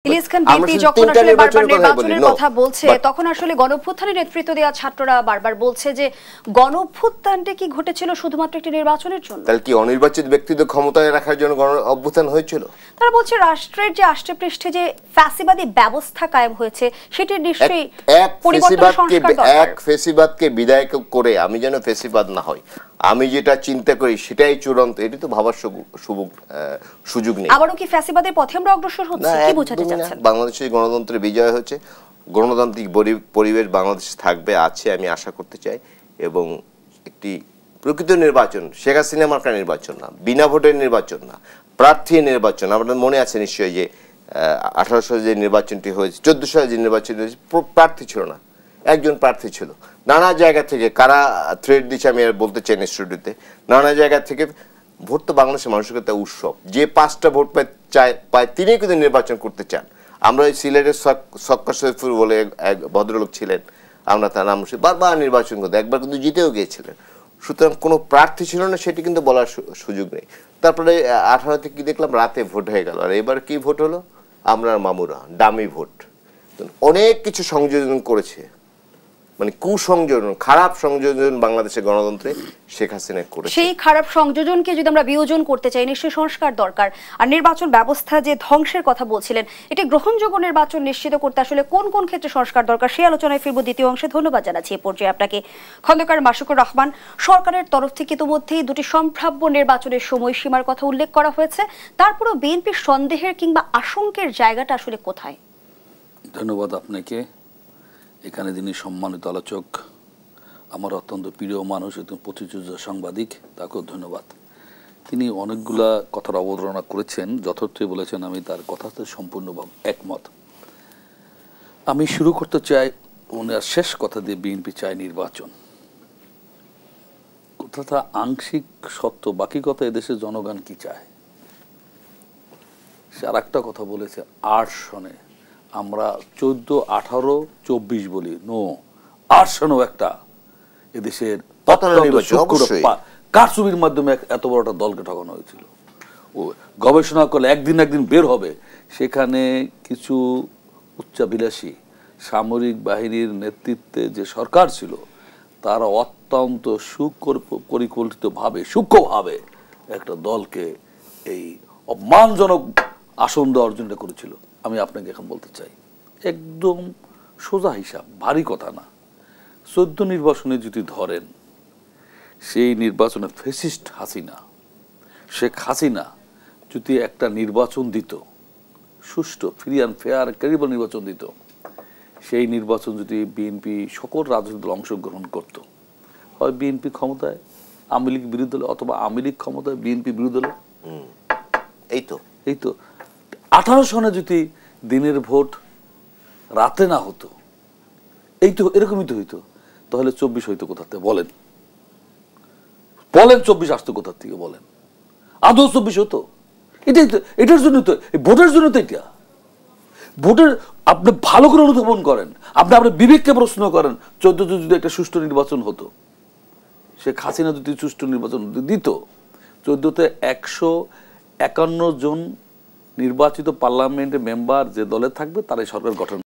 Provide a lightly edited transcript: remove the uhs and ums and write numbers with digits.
ইলিয়াস খান BNP যখন আসলে বারবার নির্বাচনের কথা বলছে তখন আসলে গণঅভ্যুত্থানের নেতৃত্ব দেওয়া ছাত্ররা বারবার বলছে যে গণঅভ্যুত্থানটা কি ঘটেছিল শুধুমাত্র একটি নির্বাচনের জন্য, তাহলে কি অনির্বাচিত ব্যক্তিদের ক্ষমতায় রাখার জন্য গণঅভ্যুত্থান হয়েছিল? তারা বলছে রাষ্ট্রের যে আষ্টেপৃষ্ঠে যে ফ্যাসিবাদী ব্যবস্থা কায়েম হয়েছে সেটি নিশ্চয়ই পরিবর্তন সংস্কার দরকার। এক ফ্যাসিবাদকে বিদায় করে আমি যেন ফ্যাসিবাদ না হই, আমি যেটা চিন্তা করি সেটাই চূড়ান্ত, এটি তো ভাবার সুযোগ নেই। আবারও কি ফ্যাসিবাদের পথে আমরা অগ্রসর হচ্ছি, কি বোঝাতে চাচ্ছেন? বাংলাদেশে গণতন্ত্রের বিজয় হচ্ছে, গণতান্ত্রিক পরিবেশ বাংলাদেশে থাকবে, আছে, আমি আশা করতে চাই। এবং একটি প্রকৃত নির্বাচন, শেখ হাসিনা মার্কা নির্বাচন না, বিনা ভোটের নির্বাচন না, প্রার্থী নির্বাচন। আপনার মনে আছে নিশ্চয়ই যে 1800 যে নির্বাচনটি হয়েছে, 1400 যে নির্বাচনটি হয়েছে, প্রার্থী ছিল না, একজন প্রার্থী ছিল। নানা জায়গা থেকে কারা থ্রেড দিচ্ছে আমি আর বলতে চাই না স্টুডিওতে, নানা জায়গা থেকে। ভোট তো বাংলাদেশের মানুষের কাছে উৎসব, যে 5টা ভোট পায় তিনি কিন্তু নির্বাচন করতে চান। আমরা ওই সিলেটের সক্কা সৈফুর বলে এক ভদ্রলোক ছিলেন, আমরা তার নাম বারবার নির্বাচন করতে, একবার কিন্তু জিতেও গিয়েছিলেন। সুতরাং কোনো প্রার্থী ছিল না সেটি কিন্তু বলার সুযোগ নেই। তারপরে 18তে কি দেখলাম, রাতে ভোট হয়ে গেল। আর এবার কি ভোট হলো? আমরা মামুরা ডামি ভোট। অনেক কিছু সংযোজন করেছে, মানে কুসংযোজন, খারাপ সংযোজন বাংলাদেশের গণতন্ত্রে শেখ হাসিনা করেছে। সেই খারাপ সংযোজনকে যদি আমরা বিয়োজন করতে চাই, নিশ্চয়ই সংস্কার দরকার। আর নির্বাচন ব্যবস্থা যে ধ্বংসের কথা বলছিলেন, এটি গ্রহণযোগ্য নির্বাচন নিশ্চিত করতে আসলে কোন কোন ক্ষেত্রে সংস্কার দরকার, সেই আলোচনায় ফিরব দ্বিতীয় অংশে। ধন্যবাদ জানাচ্ছি এ পর্যায়ে আপনাকে খন্দকার মাশরুকুর রহমান। সরকারের তরফ থেকে ইতিমধ্যেই দুটি সম্ভাব্য নির্বাচনের সময়সীমার কথা উল্লেখ করা হয়েছে, তারপরেও বিএনপির সন্দেহের কিংবা আশঙ্কের জায়গাটা আসলে কোথায়? ধন্যবাদ আপনাকে। এখানে যিনি সম্মানিত আলোচক, আমার অত্যন্ত প্রিয় মানুষ, একজন প্রতিযোগিতা সাংবাদিক, তাকেও ধন্যবাদ। তিনি অনেকগুলা কথার অবতারণা করেছেন, যথার্থই বলেছেন, আমি তার কথাতে সম্পূর্ণভাবে একমত। আমি শুরু করতে চাই ওনার শেষ কথা দিয়ে, বিএনপি চায় নির্বাচন। কথাটা আংশিক সত্য, বাকি কথা এদেশের জনগণ কি চায়। সে আর একটা কথা বলেছে, 8 সনে আমরা 14, 18, 24 বলি, নো, 8 সনেও একটা এদেশের কারচুপির মাধ্যমে এত বড় একটা দলকে ঠকানো হয়েছিল। ও গবেষণা করলে একদিন বের হবে, সেখানে কিছু উচ্চাভিলাষী সামরিক বাহিনীর নেতৃত্বে যে সরকার ছিল, তারা অত্যন্ত পরিকল্পিতভাবে, সূক্ষ্মভাবে একটা দলকে এই অপমানজনক আসন দেওয়ার জন্য করেছিল। আমি আপনাকে এখন বলতে চাই, একদম সোজা হিসাব, ভারী কথা না। 14 নির্বাচনে যদি ধরেন, সেই নির্বাচনে ফ্যাসিস্ট হাসিনা, শেখ হাসিনা যদি একটা নির্বাচন দিত, সুষ্ঠু, ফ্রি অ্যান্ড ফেয়ার, ক্রেডিবল নির্বাচন দিত, সেই নির্বাচন যদি বিএনপি সকল রাজনৈতিক দল অংশগ্রহণ করত, হয় বিএনপি ক্ষমতায়, আওয়ামী লীগ বিরোধী দলে, অথবা আওয়ামী লীগ ক্ষমতায়, বিএনপি বিরোধী দলে। এই তো 18 সনে যদি দিনের ভোট রাতে না হতো, এই তো এরকমই তো হইতো, তাহলে 24 হইতো কোথা থেকে বলেন? 24 আসতো কোথা থেকে বলেন? আদৌ 24 হতো? এটার জন্য তো, ভোটের জন্য তো, এটা ভোটের আপনি ভালো করে অনুধাবন করেন, আপনি আপনার বিবেককে প্রশ্ন করেন। 14 যদি একটা সুষ্ঠু নির্বাচন হতো, শেখ হাসিনা যদি সুষ্ঠু নির্বাচন দিত, 14তে 151 জন নির্বাচিত পার্লামেন্টের মেম্বার যে দলে থাকবে, তারাই সরকার গঠন